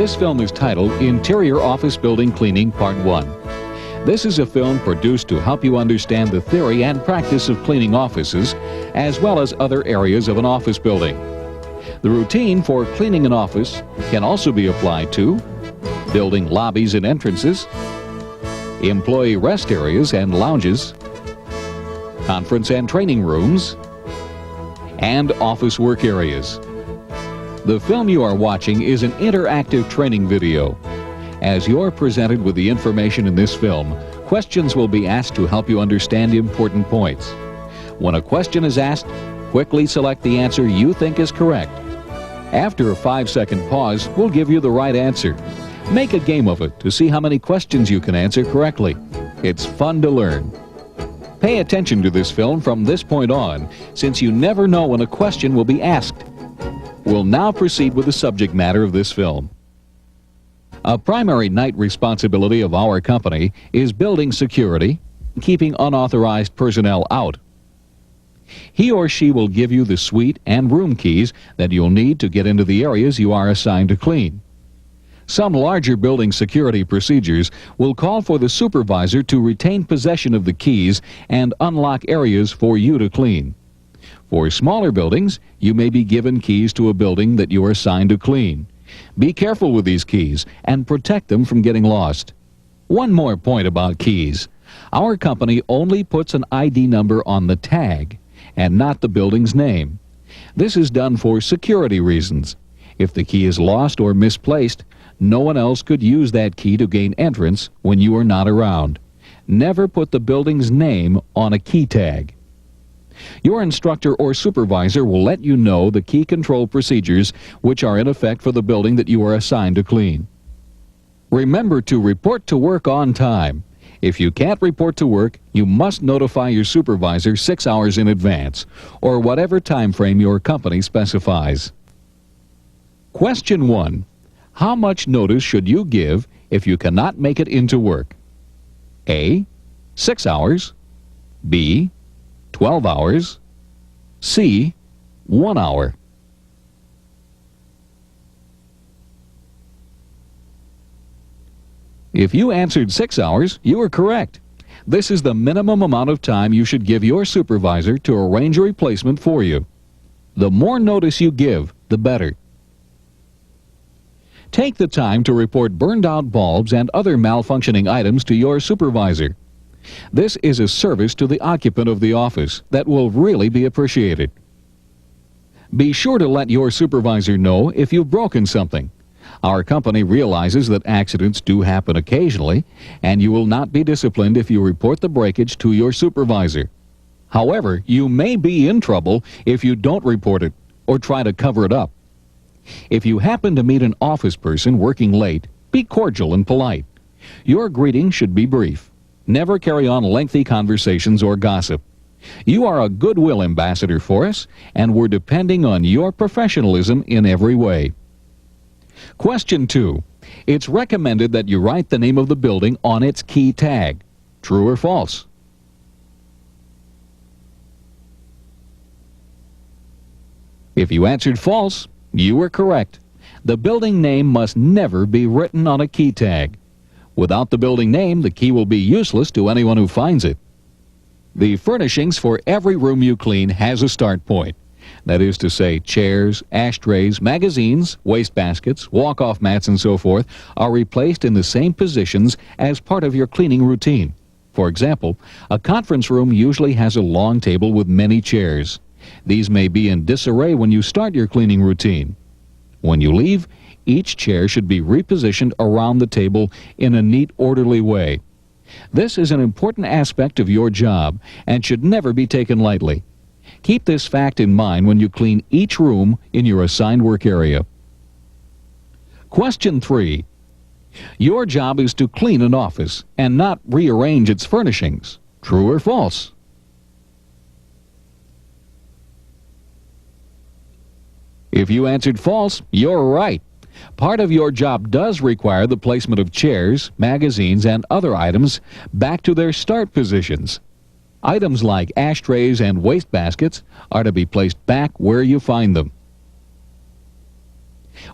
This film is titled Interior Office Building Cleaning Part 1. This is a film produced to help you understand the theory and practice of cleaning offices, as well as other areas of an office building. The routine for cleaning an office can also be applied to building lobbies and entrances, employee rest areas and lounges, conference and training rooms, and office work areas. The film you are watching is an interactive training video. As you're presented with the information in this film, questions will be asked to help you understand important points. When a question is asked, quickly select the answer you think is correct. After a 5-second pause, we'll give you the right answer. Make a game of it to see how many questions you can answer correctly. It's fun to learn. Pay attention to this film from this point on, since you never know when a question will be asked. We'll now proceed with the subject matter of this film. A primary night responsibility of our company is building security, keeping unauthorized personnel out. He or she will give you the suite and room keys that you'll need to get into the areas you are assigned to clean. Some larger building security procedures will call for the supervisor to retain possession of the keys and unlock areas for you to clean. For smaller buildings, you may be given keys to a building that you are assigned to clean. Be careful with these keys and protect them from getting lost. One more point about keys. Our company only puts an ID number on the tag and not the building's name. This is done for security reasons. If the key is lost or misplaced, no one else could use that key to gain entrance when you are not around. Never put the building's name on a key tag. Your instructor or supervisor will let you know the key control procedures which are in effect for the building that you are assigned to clean. Remember to report to work on time. If you can't report to work, you must notify your supervisor 6 hours in advance, or whatever time frame your company specifies. Question 1. How much notice should you give if you cannot make it into work? A. 6 hours. B. 12 hours. C. 1 hour. If you answered 6 hours, you are correct. This is the minimum amount of time you should give your supervisor to arrange a replacement for you. The more notice you give, the better. Take the time to report burned out bulbs and other malfunctioning items to your supervisor. This is a service to the occupant of the office that will really be appreciated. Be sure to let your supervisor know if you've broken something. Our company realizes that accidents do happen occasionally, and you will not be disciplined if you report the breakage to your supervisor. However, you may be in trouble if you don't report it or try to cover it up. If you happen to meet an office person working late, be cordial and polite. Your greeting should be brief. Never carry on lengthy conversations or gossip. You are a goodwill ambassador for us, and we're depending on your professionalism in every way. Question 2. It's recommended that you write the name of the building on its key tag. True or false? If you answered false, you were correct. The building name must never be written on a key tag. Without the building name, the key will be useless to anyone who finds it. The furnishings for every room you clean has a start point. That is to say, chairs, ashtrays, magazines, wastebaskets, walk-off mats, and so forth are replaced in the same positions as part of your cleaning routine. For example, a conference room usually has a long table with many chairs. These may be in disarray when you start your cleaning routine. When you leave, each chair should be repositioned around the table in a neat, orderly way. This is an important aspect of your job and should never be taken lightly. Keep this fact in mind when you clean each room in your assigned work area. Question 3. Your job is to clean an office and not rearrange its furnishings. True or false? If you answered false, you're right. Part of your job does require the placement of chairs, magazines, and other items back to their start positions. Items like ashtrays and wastebaskets are to be placed back where you find them.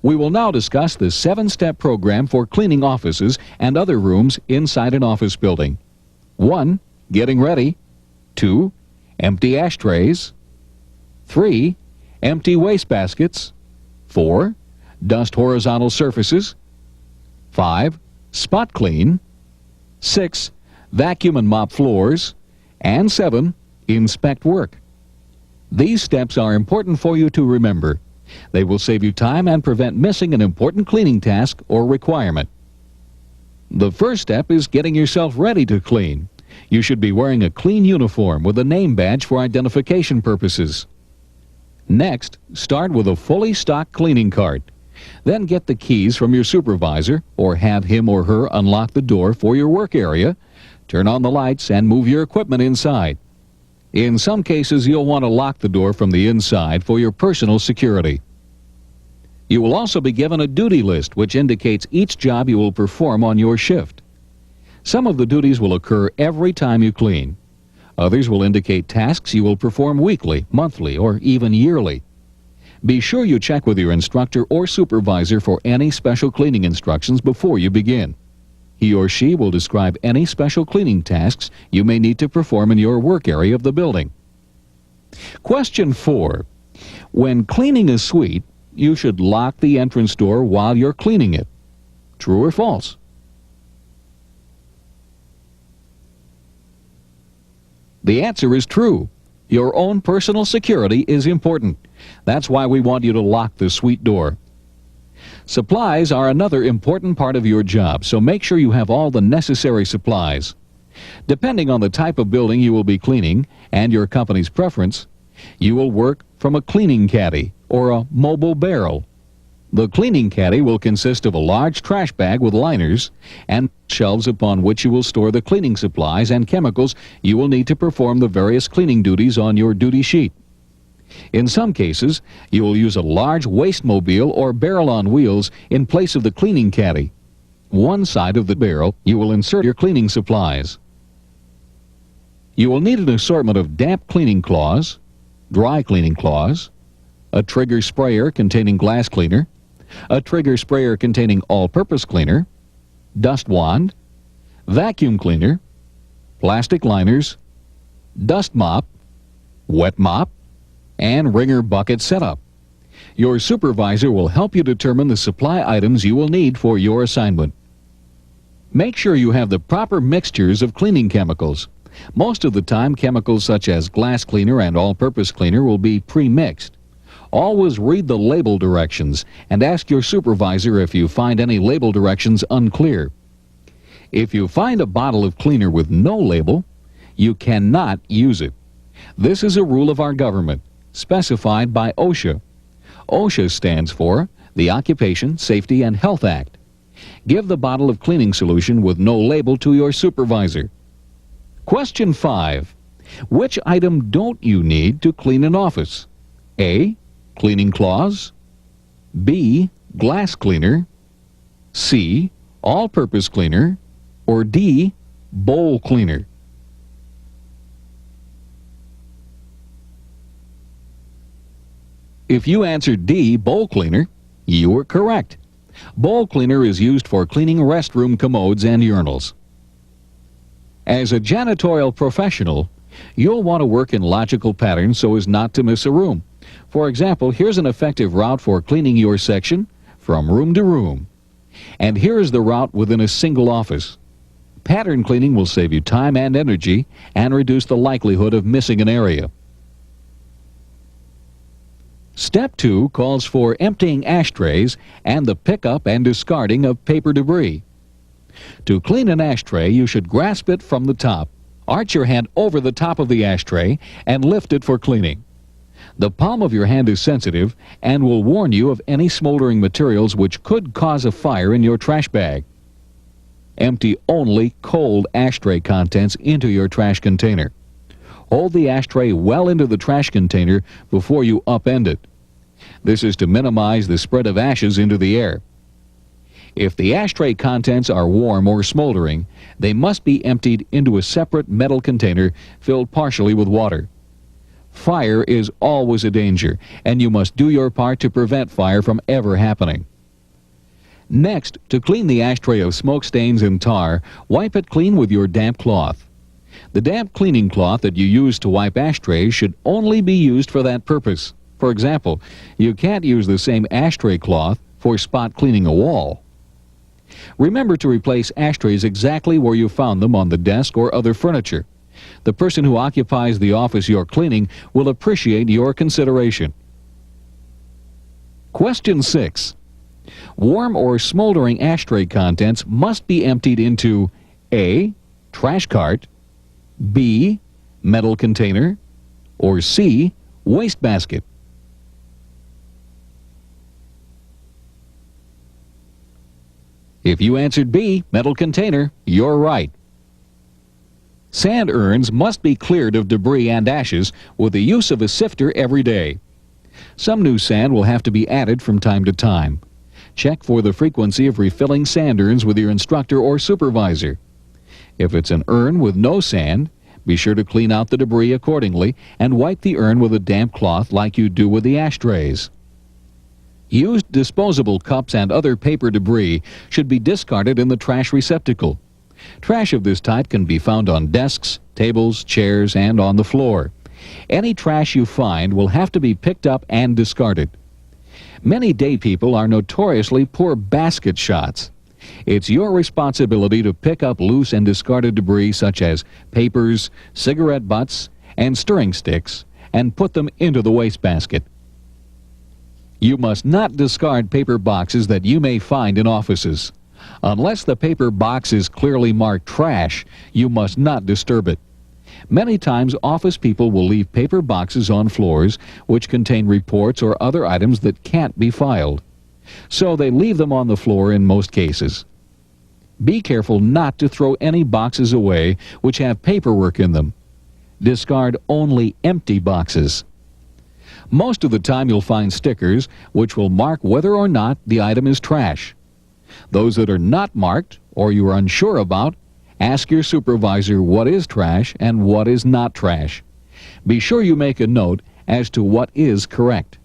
We will now discuss the 7-step program for cleaning offices and other rooms inside an office building. 1. Getting ready. 2. Empty ashtrays. 3. Empty wastebaskets. 4. Dust horizontal surfaces. 5. Spot clean. 6. Vacuum and mop floors. And 7. Inspect work. These steps are important for you to remember. They will save you time and prevent missing an important cleaning task or requirement. The first step is getting yourself ready to clean. You should be wearing a clean uniform with a name badge for identification purposes. Next, start with a fully stocked cleaning cart. Then get the keys from your supervisor or have him or her unlock the door for your work area, turn on the lights, and move your equipment inside. In some cases, you'll want to lock the door from the inside for your personal security. You will also be given a duty list which indicates each job you will perform on your shift. Some of the duties will occur every time you clean. Others will indicate tasks you will perform weekly, monthly, or even yearly. Be sure you check with your instructor or supervisor for any special cleaning instructions before you begin. He or she will describe any special cleaning tasks you may need to perform in your work area of the building. Question 4. When cleaning a suite, you should lock the entrance door while you're cleaning it. True or false? The answer is true. Your own personal security is important. That's why we want you to lock the suite door. Supplies are another important part of your job, so make sure you have all the necessary supplies. Depending on the type of building you will be cleaning and your company's preference, you will work from a cleaning caddy or a mobile barrel. The cleaning caddy will consist of a large trash bag with liners and shelves upon which you will store the cleaning supplies and chemicals you will need to perform the various cleaning duties on your duty sheet. In some cases, you will use a large waste mobile or barrel on wheels in place of the cleaning caddy. One side of the barrel, you will insert your cleaning supplies. You will need an assortment of damp cleaning cloths, dry cleaning cloths, a trigger sprayer containing glass cleaner, a trigger sprayer containing all-purpose cleaner, dust wand, vacuum cleaner, plastic liners, dust mop, wet mop, and wringer bucket setup. Your supervisor will help you determine the supply items you will need for your assignment. Make sure you have the proper mixtures of cleaning chemicals. Most of the time, chemicals such as glass cleaner and all-purpose cleaner will be pre-mixed. Always read the label directions and ask your supervisor if you find any label directions unclear. If you find a bottle of cleaner with no label, you cannot use it. This is a rule of our government, specified by OSHA. OSHA stands for the Occupation, Safety, and Health Act. Give the bottle of cleaning solution with no label to your supervisor. Question 5. Which item don't you need to clean an office? A. Cleaning cloths. B. Glass cleaner. C. All-purpose cleaner. Or D. Bowl cleaner. If you answered D, bowl cleaner, you were correct. Bowl cleaner is used for cleaning restroom commodes and urinals. As a janitorial professional, you'll want to work in logical patterns so as not to miss a room. For example, here's an effective route for cleaning your section from room to room. And here's the route within a single office. Pattern cleaning will save you time and energy and reduce the likelihood of missing an area. Step 2 calls for emptying ashtrays and the pickup and discarding of paper debris. To clean an ashtray, you should grasp it from the top, arch your hand over the top of the ashtray, and lift it for cleaning. The palm of your hand is sensitive and will warn you of any smoldering materials which could cause a fire in your trash bag. Empty only cold ashtray contents into your trash container. Hold the ashtray well into the trash container before you upend it. This is to minimize the spread of ashes into the air. If the ashtray contents are warm or smoldering, they must be emptied into a separate metal container filled partially with water. Fire is always a danger, and you must do your part to prevent fire from ever happening. Next, to clean the ashtray of smoke stains and tar, wipe it clean with your damp cloth. The damp cleaning cloth that you use to wipe ashtrays should only be used for that purpose. For example, you can't use the same ashtray cloth for spot cleaning a wall. Remember to replace ashtrays exactly where you found them on the desk or other furniture. The person who occupies the office you're cleaning will appreciate your consideration. Question 6. Warm or smoldering ashtray contents must be emptied into A. Trash cart, B. Metal container, or C. Wastebasket. If you answered B. Metal container, you're right. Sand urns must be cleared of debris and ashes with the use of a sifter every day. Some new sand will have to be added from time to time. Check for the frequency of refilling sand urns with your instructor or supervisor. If it's an urn with no sand, be sure to clean out the debris accordingly and wipe the urn with a damp cloth like you do with the ashtrays. Used disposable cups and other paper debris should be discarded in the trash receptacle. Trash of this type can be found on desks, tables, chairs, and on the floor. Any trash you find will have to be picked up and discarded. Many day people are notoriously poor basket shots. It's your responsibility to pick up loose and discarded debris such as papers, cigarette butts, and stirring sticks and put them into the wastebasket. You must not discard paper boxes that you may find in offices. Unless the paper box is clearly marked trash, you must not disturb it. Many times office people will leave paper boxes on floors which contain reports or other items that can't be filed. So they leave them on the floor in most cases. Be careful not to throw any boxes away which have paperwork in them. Discard only empty boxes. Most of the time you'll find stickers which will mark whether or not the item is trash. Those that are not marked or you are unsure about, ask your supervisor what is trash and what is not trash. Be sure you make a note as to what is correct.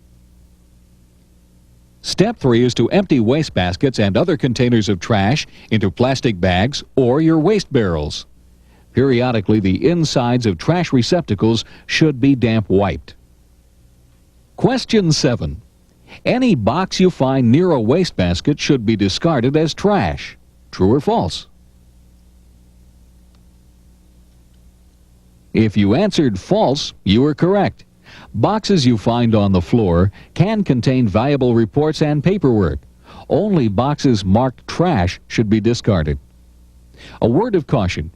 Step 3 is to empty wastebaskets and other containers of trash into plastic bags or your waste barrels. Periodically, the insides of trash receptacles should be damp wiped. Question 7. Any box you find near a wastebasket should be discarded as trash. True or false? If you answered false, you are correct. Boxes you find on the floor can contain valuable reports and paperwork. Only boxes marked trash should be discarded. A word of caution.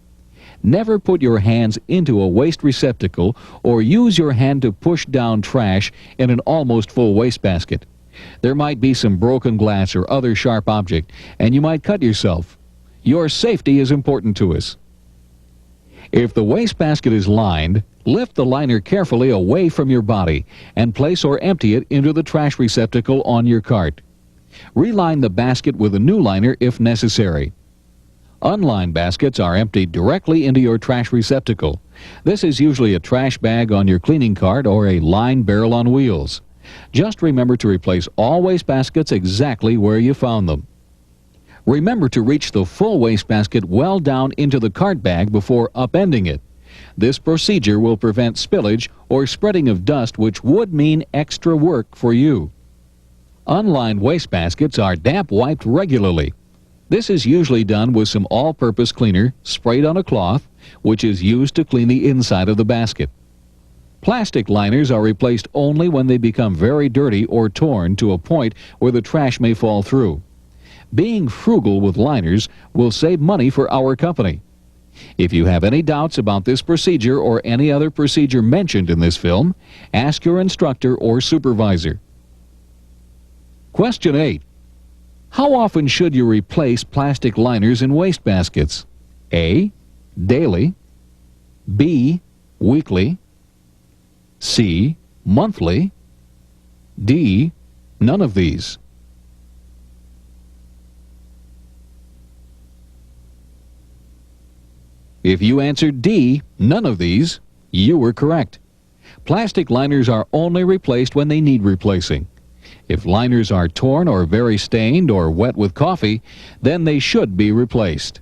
Never put your hands into a waste receptacle or use your hand to push down trash in an almost full wastebasket. There might be some broken glass or other sharp object, and you might cut yourself. Your safety is important to us. If the wastebasket is lined, lift the liner carefully away from your body and place or empty it into the trash receptacle on your cart. Reline the basket with a new liner if necessary. Unlined baskets are emptied directly into your trash receptacle. This is usually a trash bag on your cleaning cart or a lined barrel on wheels. Just remember to replace all wastebaskets exactly where you found them. Remember to reach the full wastebasket well down into the cart bag before upending it. This procedure will prevent spillage or spreading of dust, which would mean extra work for you. Unlined wastebaskets are damp wiped regularly. This is usually done with some all-purpose cleaner sprayed on a cloth, which is used to clean the inside of the basket. Plastic liners are replaced only when they become very dirty or torn to a point where the trash may fall through. Being frugal with liners will save money for our company. If you have any doubts about this procedure or any other procedure mentioned in this film, ask your instructor or supervisor. Question 8. How often should you replace plastic liners in wastebaskets? A. Daily. B. Weekly. C. Monthly. D. None of these. If you answered D, none of these, you were correct. Plastic liners are only replaced when they need replacing. If liners are torn or very stained or wet with coffee, then they should be replaced.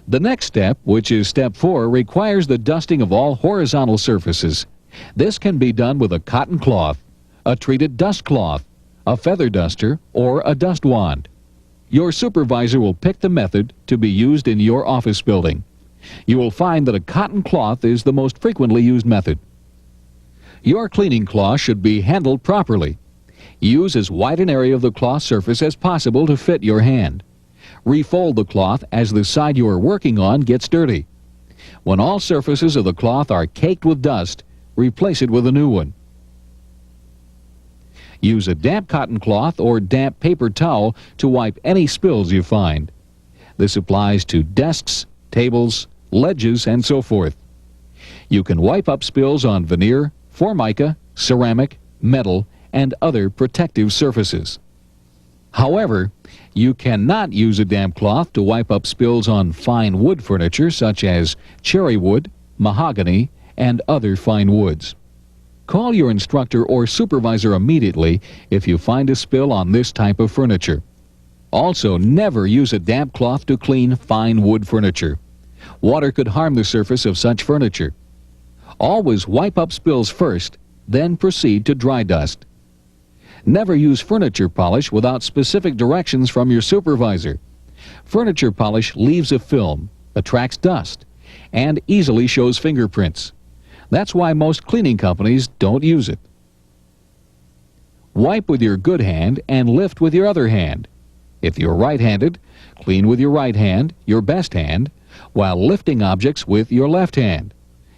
The next step, which is step 4, requires the dusting of all horizontal surfaces. This can be done with a cotton cloth, a treated dust cloth, a feather duster, or a dust wand. Your supervisor will pick the method to be used in your office building. You will find that a cotton cloth is the most frequently used method. Your cleaning cloth should be handled properly. Use as wide an area of the cloth surface as possible to fit your hand. Refold the cloth as the side you are working on gets dirty. When all surfaces of the cloth are caked with dust, replace it with a new one. Use a damp cotton cloth or damp paper towel to wipe any spills you find. This applies to desks, tables, ledges, and so forth. You can wipe up spills on veneer, formica, ceramic, metal, and other protective surfaces. However, you cannot use a damp cloth to wipe up spills on fine wood furniture such as cherry wood, mahogany, and other fine woods. Call your instructor or supervisor immediately if you find a spill on this type of furniture. Also, never use a damp cloth to clean fine wood furniture. Water could harm the surface of such furniture. Always wipe up spills first, then proceed to dry dust. Never use furniture polish without specific directions from your supervisor. Furniture polish leaves a film, attracts dust, and easily shows fingerprints. That's why most cleaning companies don't use it. Wipe with your good hand and lift with your other hand. If you're right-handed, clean with your right hand, your best hand, while lifting objects with your left hand.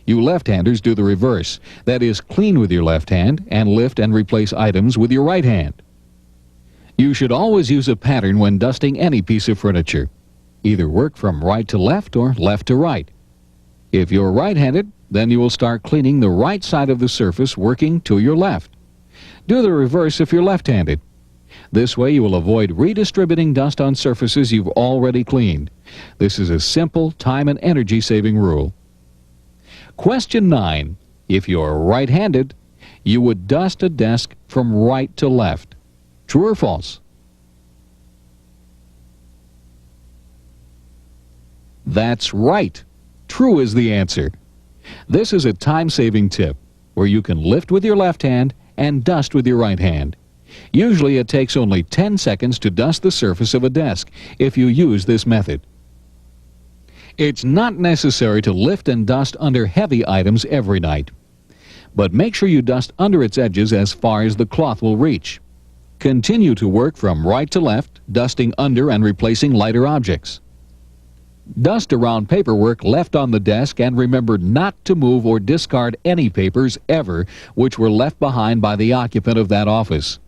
You left-handers do the reverse. That is, clean with your left hand and lift and replace items with your right hand. You should always use a pattern when dusting any piece of furniture. Either work from right to left or left to right. If you're right-handed, then you will start cleaning the right side of the surface working to your left. Do the reverse if you're left-handed. This way you will avoid redistributing dust on surfaces you've already cleaned. This is a simple time and energy-saving rule. Question 9. If you're right-handed, you would dust a desk from right to left. True or false? That's right. True is the answer. This is a time-saving tip where you can lift with your left hand and dust with your right hand. Usually it takes only 10 seconds to dust the surface of a desk if you use this method. It's not necessary to lift and dust under heavy items every night, but make sure you dust under its edges as far as the cloth will reach. Continue to work from right to left, dusting under and replacing lighter objects. Dust around paperwork left on the desk and remember not to move or discard any papers ever which were left behind by the occupant of that office.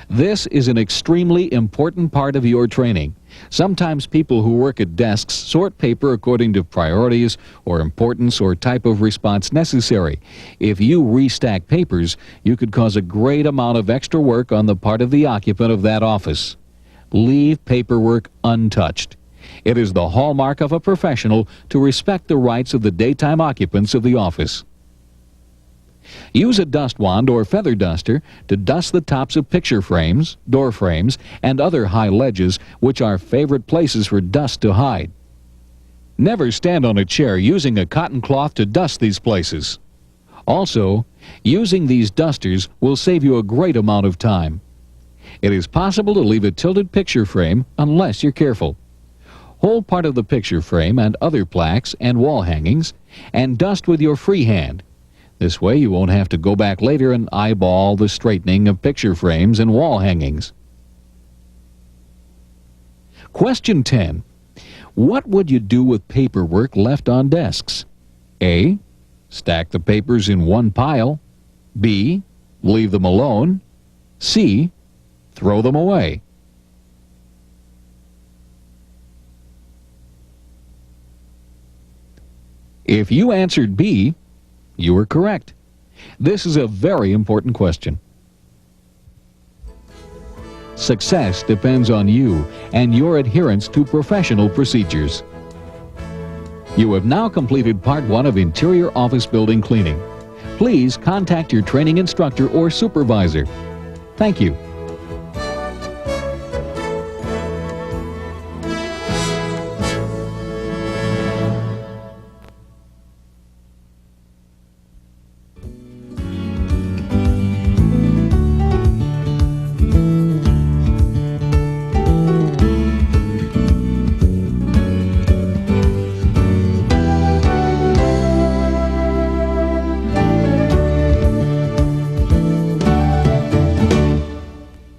This is an extremely important part of your training. Sometimes people who work at desks sort paper according to priorities or importance or type of response necessary. If you restack papers, you could cause a great amount of extra work on the part of the occupant of that office. Leave paperwork untouched. It is the hallmark of a professional to respect the rights of the daytime occupants of the office. Use a dust wand or feather duster to dust the tops of picture frames, door frames, and other high ledges which are favorite places for dust to hide. Never stand on a chair using a cotton cloth to dust these places. Also, using these dusters will save you a great amount of time. It is possible to leave a tilted picture frame unless you're careful. Hold part of the picture frame and other plaques and wall hangings and dust with your free hand. This way you won't have to go back later and eyeball the straightening of picture frames and wall hangings. Question 10. What would you do with paperwork left on desks? A. Stack the papers in one pile. B. Leave them alone. C. Throw them away. If you answered B, you were correct. This is a very important question. Success depends on you and your adherence to professional procedures. You have now completed Part 1 of Interior Office Building Cleaning. please contact your training instructor or supervisor. Thank you.